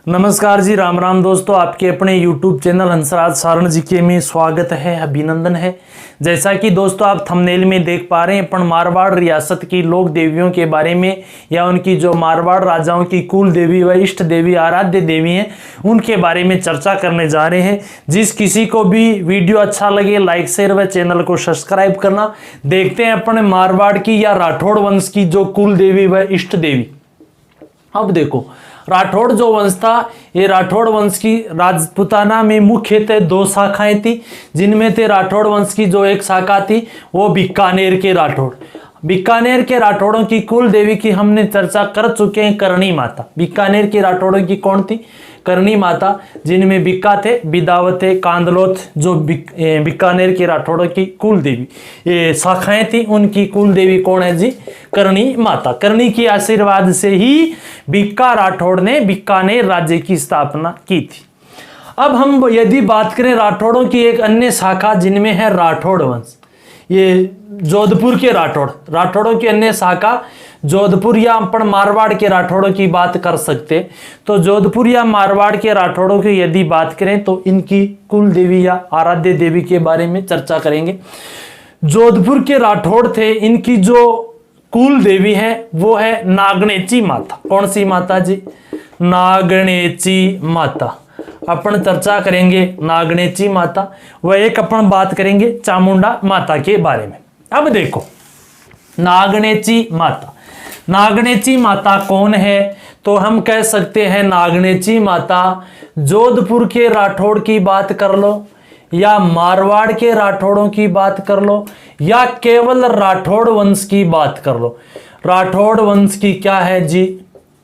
नमस्कार जी, राम राम दोस्तों। आपके अपने YouTube चैनल हंसराज सारण जी के में स्वागत है, अभिनंदन है। जैसा कि दोस्तों आप थंबनेल में देख पा रहे हैं, अपन मारवाड़ रियासत की लोक देवियों के बारे में या उनकी जो मारवाड़ राजाओं की कुल देवी व इष्ट देवी आराध्य देवी हैं उनके बारे में चर्चा करने जा रहे हैं। जिस किसी को भी वीडियो अच्छा लगे लाइक शेयर व चैनल को सब्सक्राइब करना। देखते हैं अपने मारवाड़ की या राठौड़ वंश की जो कुल देवी व इष्ट देवी। अब देखो, राठौड़ जो वंश था, ये राठौड़ वंश की राजपूताना में मुख्यतः दो शाखाएं थी, जिनमें थे राठौड़ वंश की जो एक शाखा थी वो बीकानेर के राठौड़। बीकानेर के राठौड़ों की कुल देवी की हमने चर्चा कर चुके हैं, करणी माता। बीकानेर के राठौड़ों की कौन थी? करणी माता, जिनमें बिक्का थे, बिदावत थे, कांदलोथ, जो बीकानेर के राठौड़ों की कुल देवी ये शाखाएं थी, उनकी कुल देवी कौन है जी? करणी माता। करणी की आशीर्वाद से ही बिक्का राठौड़ ने बीकानेर राज्य की स्थापना की थी। अब हम यदि बात करें राठौड़ों की एक अन्य शाखा जिनमें है राठौड़ वंश, ये जोधपुर के राठौड़ों की अन्य शाखा जोधपुर या अपन मारवाड़ के राठौड़ों की बात कर सकते। तो जोधपुर या मारवाड़ के राठौड़ों की यदि बात करें तो इनकी कुल देवी या आराध्य देवी के बारे में चर्चा करेंगे। जोधपुर के राठौड़ थे, इनकी जो कुल देवी है वो है नागणेची माता। कौन सी माता जी? नागणेची माता। अपन चर्चा करेंगे नागणेची माता व एक अपन बात करेंगे चामुंडा माता के बारे में। अब देखो, नागणेची माता। नागणेची माता कौन है? तो हम कह सकते हैं नागणेची माता जोधपुर के राठौड़ की बात कर लो या मारवाड़ के राठौड़ों की बात कर लो या केवल राठौड़ वंश की बात कर लो। राठौड़ वंश की क्या है जी?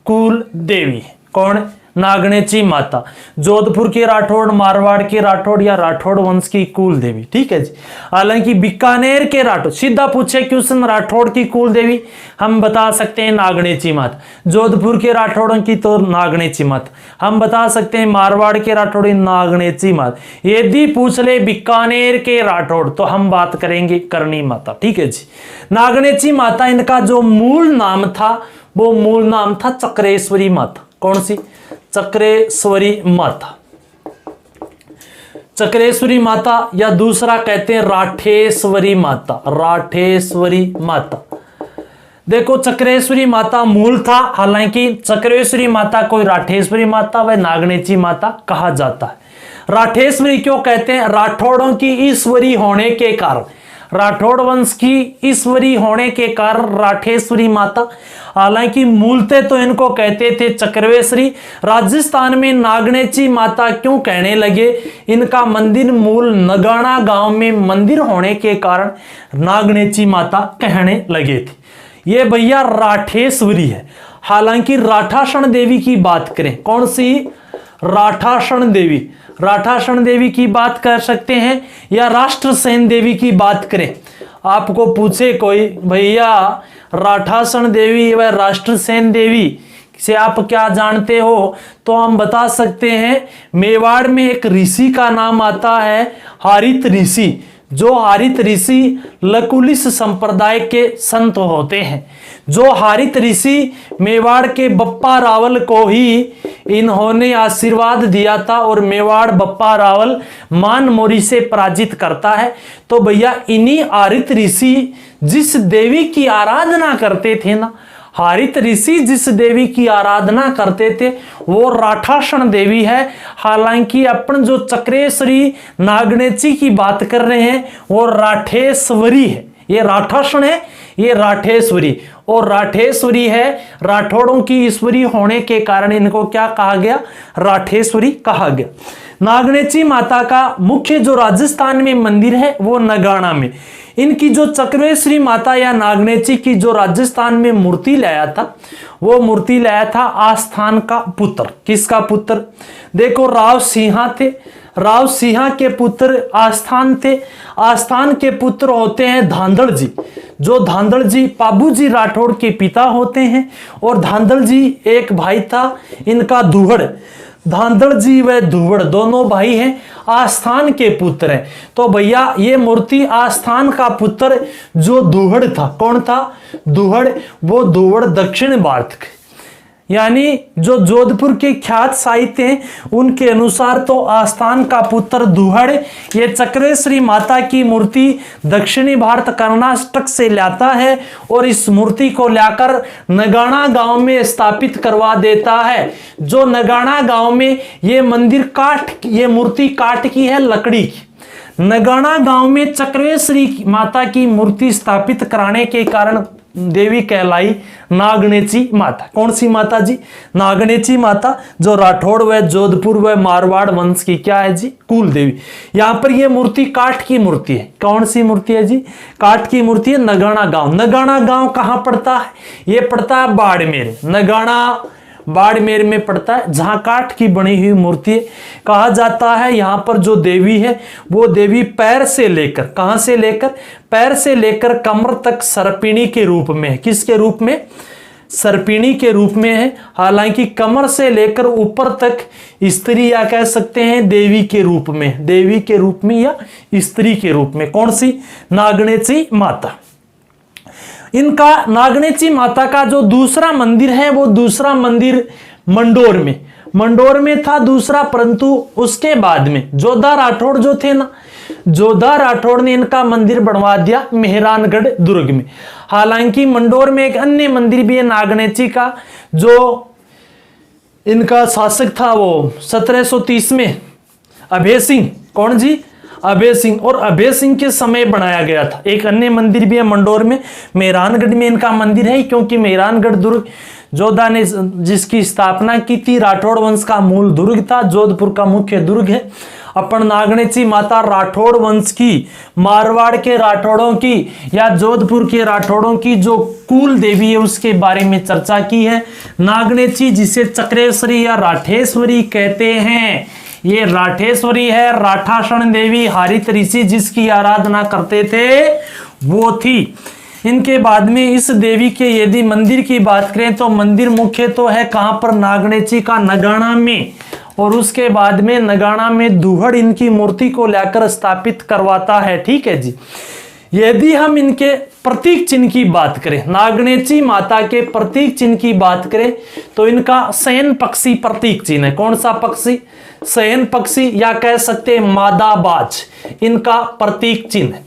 कुल देवी। कौन? नागणेची माता। जोधपुर के राठौड़, मारवाड़ के राठौड़ या राठौड़ वंश की कुल देवी। ठीक है जी। हालांकि बीकानेर के राठौड़, सीधा पूछे क्वेश्चन राठौड़ की कुल देवी, हम बता सकते हैं नागणेची माता। जोधपुर के राठौड़ों की तो नागणेची माता। हम बता सकते हैं मारवाड़ के राठौड़ नागणेची माता। यदि पूछ ले बीकानेर के राठौड़ तो हम बात करेंगे करणी माता। ठीक है जी। नागणेची माता, इनका जो मूल नाम था वो मूल नाम था चक्रेश्वरी माता। कौन सी? चक्रेश्वरी माता। चक्रेश्वरी माता या दूसरा कहते हैं राठेश्वरी माता। राठेश्वरी माता। देखो, चक्रेश्वरी माता मूल था, हालांकि चक्रेश्वरी माता को राठेश्वरी माता व नागणेची माता कहा जाता है। राठेश्वरी क्यों कहते हैं? राठौड़ों की ईश्वरी होने के कारण, राठौड़ वंश की ईश्वरी होने के कारण राठेश्वरी माता। हालांकि मूलतः तो इनको कहते थे चक्रेश्वरी। राजस्थान में नागणेची माता क्यों कहने लगे? इनका मंदिर मूल नगाना गांव में मंदिर होने के कारण नागणेची माता कहने लगे थे। ये भैया राठेश्वरी है। हालांकि राठाषण देवी की बात करें, कौन सी? राठाषण देवी। राठाषण देवी की बात कर सकते हैं या राष्ट्रसेन देवी की बात करें। आपको पूछे कोई, भैया राठाषण देवी व राष्ट्रसेन देवी से आप क्या जानते हो? तो हम बता सकते हैं मेवाड़ में एक ऋषि का नाम आता है हारित ऋषि। जो हारित ऋषि लकुलिस संप्रदाय के संत होते हैं। जो हारित ऋषि मेवाड़ के बप्पा रावल को ही इन्होंने आशीर्वाद दिया था और मेवाड़ बप्पा रावल मान मोरी से पराजित करता है। तो भैया इन्हीं हारित ऋषि जिस देवी की आराधना करते थे ना, हारित ऋषि जिस देवी की आराधना करते थे वो राठाषण देवी है। हालांकि अपन जो चक्रेश्वरी नागणेची की बात कर रहे हैं वो राठेश्वरी है। ये राठाषण है, ये राठेश्वरी। और राठेश्वरी है, राठौड़ों की ईश्वरी होने के कारण इनको क्या कहा गया? राठेश्वरी कहा गया। नागणेची माता का मुख्य जो राजस्थान में मंदिर है वो नगाना में। इनकी जो चक्रेश्वरी माता या नागणेची की जो राजस्थान में मूर्ति लाया था वो मूर्ति लाया था आस्थान का पुत्र। किसका पुत्र? देखो, राव सिंहा थे। राव सिंहा के पुत्र आस्थान थे। आस्थान के पुत्र होते हैं धांधड़ जी। जो धांधड़ जी पाबूजी राठौड़ के पिता होते हैं और धांधड़ जी एक भाई था, इनका दुहड़। धांधड़ जी व धुवड़ दोनों भाई हैं, आस्थान के पुत्र हैं। तो भैया ये मूर्ति आस्थान का पुत्र जो दुहड़ था, कौन था? दुहड़। वो दुहड़ दक्षिण भारत के यानी जो जोधपुर के ख्यात साहित्य हैं उनके अनुसार तो आस्थान का पुत्र दुहड़ ये चक्रेश्वरी माता की मूर्ति दक्षिणी भारत कर्नाटक से लाता है और इस मूर्ति को लाकर नगाना गांव में स्थापित करवा देता है। जो नगाना गांव में ये मंदिर ये मूर्ति काठ की है, लकड़ी की। नगाना गांव में चक्रेश्वरी माता की मूर्ति स्थापित कराने के कारण देवी कहलाई नागणेची माता। कौन सी माता जी? नागणेची माता, जो राठौड़ व जोधपुर व मारवाड़ वंश की क्या है जी? कुल देवी। यहां पर यह मूर्ति काठ की मूर्ति है। कौन सी मूर्ति है जी? काठ की मूर्ति है। नगाना गांव, नगाना गांव कहां पड़ता है? यह पड़ता है बाड़मेर। नगाना बाड़मेर में पड़ता है, जहां काठ की बनी हुई मूर्ति है। कहा जाता है यहां पर जो देवी है वो देवी पैर से लेकर, कहां से लेकर? पैर से लेकर कमर तक सर्पिणी के रूप में है। किसके रूप में? सर्पिणी के रूप में है। हालांकि कमर से लेकर ऊपर तक स्त्री या कह सकते हैं देवी के रूप में, देवी के रूप में या स्त्री के रूप में। कौन सी? नागणेची माता। इनका नागणेची माता का जो दूसरा मंदिर है वो दूसरा मंदिर मंडोर में था दूसरा, परंतु उसके बाद में जोधा राठौड़ जो थे ना, जोधा राठौड़ ने इनका मंदिर बनवा दिया मेहरानगढ़ दुर्ग में। हालांकि मंडोर में एक अन्य मंदिर भी है नागणेची का, जो इनका शासक था वो 1730 में अभय सिंह। कौन जी? अभय सिंह। और अभय सिंह के समय बनाया गया था। एक अन्य मंदिर भी है मंडोर में, मेहरानगढ़ में इनका मंदिर है, क्योंकि मेहरानगढ़ दुर्ग जोधा ने जिसकी स्थापना की थी, राठौड़ वंश का मूल दुर्ग था, जोधपुर का मुख्य दुर्ग है। अपन नागणेची माता राठौड़ वंश की, मारवाड़ के राठौड़ों की या जोधपुर के राठौड़ों की जो कुल देवी है उसके बारे में चर्चा की है। नागणेची जिसे चक्रेश्वरी या राठेश्वरी कहते हैं, ये राठेश्वरी है। राठाषण देवी हारित ऋषि जिसकी आराधना करते थे वो थी। इनके बाद में इस देवी के यदि मंदिर की बात करें तो मंदिर मुख्य तो है कहां पर? नागणेची का नगाना में। और उसके बाद में नगाना में दुहड़ इनकी मूर्ति को लाकर स्थापित करवाता है। ठीक है जी। यदि हम इनके प्रतीक चिन्ह की बात करें, नागणेची माता के प्रतीक चिन्ह की बात करें तो इनका शयन पक्षी प्रतीक चिन्ह है। कौन सा पक्षी? शयन पक्षी या कह सकते हैं मादाबाज, इनका प्रतीक चिन्ह है।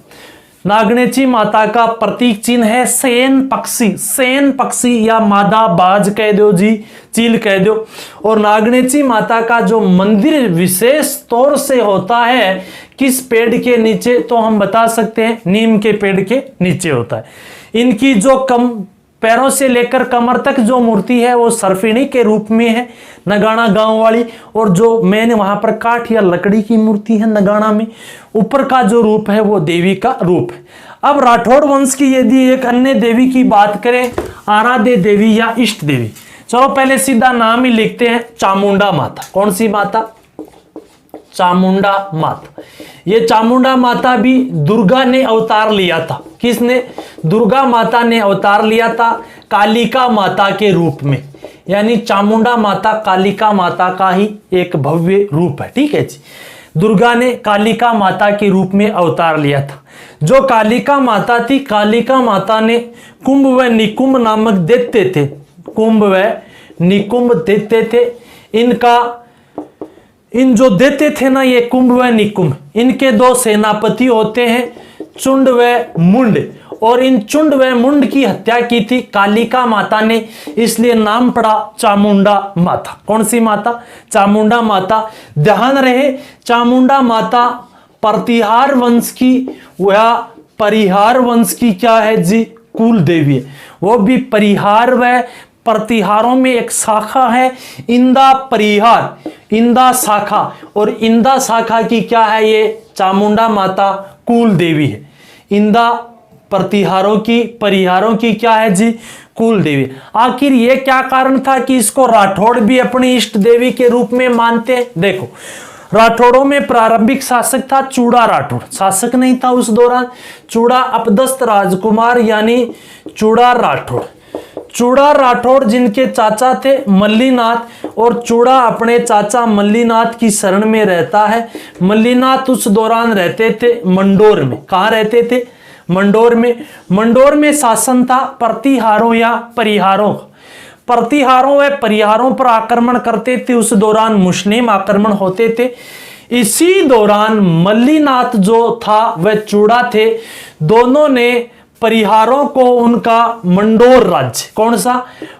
नागणेची माता का प्रतीक चिन्ह है शयन पक्षी, शयन पक्षी या मादाबाज कह दो जी, चील कह दो। और नागणेची माता का जो मंदिर विशेष तौर से होता है किस पेड़ के नीचे, तो हम बता सकते हैं नीम के पेड़ के नीचे होता है। इनकी जो पैरों से लेकर कमर तक जो मूर्ति है वो सर्पिणी के रूप में है, नगाना गांव वाली। और जो मैंने वहां पर काठ या लकड़ी की मूर्ति है नगाना में, ऊपर का जो रूप है वो देवी का रूप है। अब राठौड़ वंश की यदि एक अन्य देवी की बात करें, आराध्य देवी या इष्ट देवी, चलो पहले सीधा नाम ही लिखते हैं, चामुंडा माता। कौन सी माता? चामुंडा माता। ये चामुंडा माता भी दुर्गा ने अवतार लिया था। किसने? दुर्गा माता ने अवतार लिया था कालिका माता के रूप में। यानी चामुंडा माता कालिका माता का ही एक भव्य रूप है। ठीक है जी। दुर्गा ने कालिका माता के रूप में अवतार लिया था। जो कालिका माता थी, कालिका माता ने कुंभ व निकुंभ नामक दैत्य थे, कुंभ व निकुंभ दैत्य थे। इन जो दैत्य थे ना, ये कुंभ व निकुंभ, इनके दो सेनापति होते हैं, चुंड व मुंड। और इन चुंड व मुंड की हत्या की थी कालिका माता ने, इसलिए नाम पड़ा चामुंडा माता। कौन सी माता? चामुंडा माता। ध्यान रहे, चामुंडा माता प्रतिहार वंश की या परिहार वंश की क्या है जी? कुल देवी है। वो भी परिहार व प्रतिहारों में एक शाखा है इंदा परिहार, इंदा शाखा। और इंदा शाखा की क्या है? ये चामुंडा माता कुल देवी है। इंदा प्रतिहारों की, परिहारों की क्या है जी? कुल देवी। आखिर ये क्या कारण था कि इसको राठौड़ भी अपनी इष्ट देवी के रूप में मानते हैं? देखो, राठौड़ों में प्रारंभिक शासक था चूड़ा राठौड़, शासक नहीं था उस दौरान। चूड़ा अपदस्थ राजकुमार यानी चूड़ा राठौड़। चूड़ा राठौड़ जिनके चाचा थे मल्लीनाथ, और चूड़ा अपने चाचा मल्लीनाथ की शरण में रहता है। मल्लीनाथ उस दौरान रहते थे मंडोर में। कहाँ रहते थे? मंडोर में। मंडोर में शासन था प्रतिहारों या परिहारों। प्रतिहारों व परिहारों पर आक्रमण करते थे। उस दौरान मुस्लिम आक्रमण होते थे। इसी दौरान मल्लीनाथ जो था वह चूड़ा थे, दोनों ने परिहारों को उनका मंडोर राज्य, कौन सा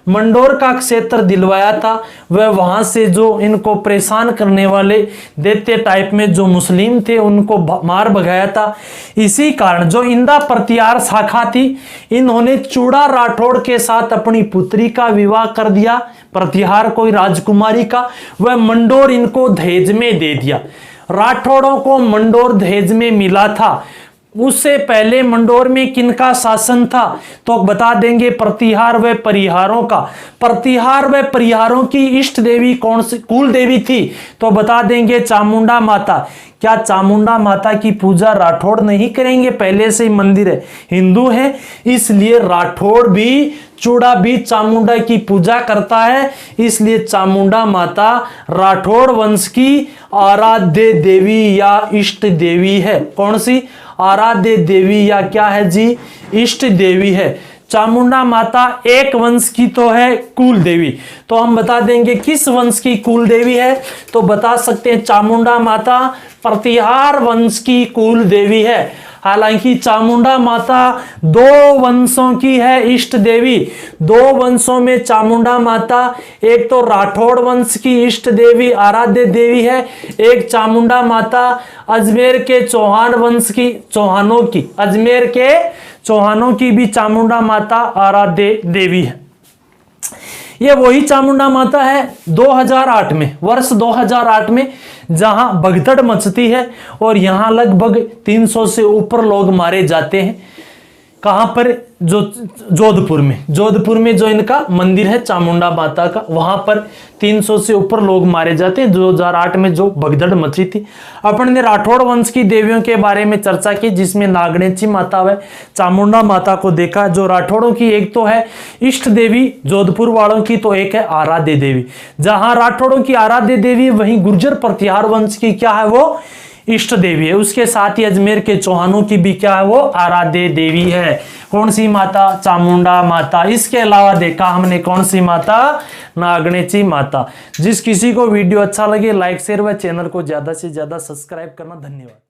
मंडोर का क्षेत्र दिलवाया था। वह वहां से जो इनको परेशान करने वाले दैत्य टाइप में जो मुस्लिम थे उनको मार भगाया था। इसी कारण जो इंदा प्रतिहार शाखा थी, इन्होंने चूड़ा राठौड़ के साथ अपनी पुत्री का विवाह कर दिया। प्रतिहार कोई राजकुमारी का, वह मंडोर इनको दहेज में दे दिया। राठौड़ों को मंडोर दहेज में मिला था। उससे पहले मंडोर में किनका शासन था, तो बता देंगे प्रतिहार व परिहारों का। प्रतिहार व परिहारों की इष्ट देवी कौन सी कुल देवी थी, तो बता देंगे चामुंडा माता। क्या चामुंडा माता की पूजा राठौड़ नहीं करेंगे, पहले से ही मंदिर है, हिंदू है, इसलिए राठौड़ भी चूड़ा भी चामुंडा की पूजा करता है। इसलिए चामुंडा माता राठौड़ वंश की आराध्य देवी या इष्ट देवी है। कौन सी आराध्य देवी या क्या है जी, इष्ट देवी है। चामुंडा माता एक वंश की तो है कुल देवी, तो हम बता देंगे किस वंश की कुल देवी है, तो बता सकते हैं चामुंडा माता प्रतिहार वंश की कुल देवी है। हालांकि चामुंडा माता दो वंशों की है इष्ट देवी। दो वंशों में चामुंडा माता, एक तो राठौड़ वंश की इष्ट देवी आराध्य देवी है, एक चामुंडा माता अजमेर के चौहान वंश की, चौहानों की, अजमेर के चौहानों की भी चामुंडा माता आराध्य देवी है। ये वही चामुंडा माता है 2008 में, वर्ष 2008 में, जहां भगदड़ मचती है और यहां लगभग 300 से ऊपर लोग मारे जाते हैं। कहां पर, जो जोधपुर में जो इनका मंदिर है चामुंडा माता का, वहां पर 300 से ऊपर लोग मारे जाते हैं 2008 में जो भगदड़ मची थी। अपन ने राठौड़ वंश की देवियों के बारे में चर्चा की, जिसमें नागणेची माता व चामुंडा माता को देखा। जो राठौड़ों की एक तो है इष्ट देवी, जोधपुर वालों की तो एक है आराध्य देवी। जहां राठौड़ों की आराध्य देवी, वहीं गुर्जर प्रतिहार वंश की क्या है, वो इष्ट देवी है। उसके साथ ही अजमेर के चौहानों की भी क्या है, वो आराध्य देवी है। कौन सी माता, चामुंडा माता। इसके अलावा देखा हमने कौन सी माता, नागणेची माता। जिस किसी को वीडियो अच्छा लगे लाइक शेयर व चैनल को ज्यादा से ज्यादा सब्सक्राइब करना। धन्यवाद।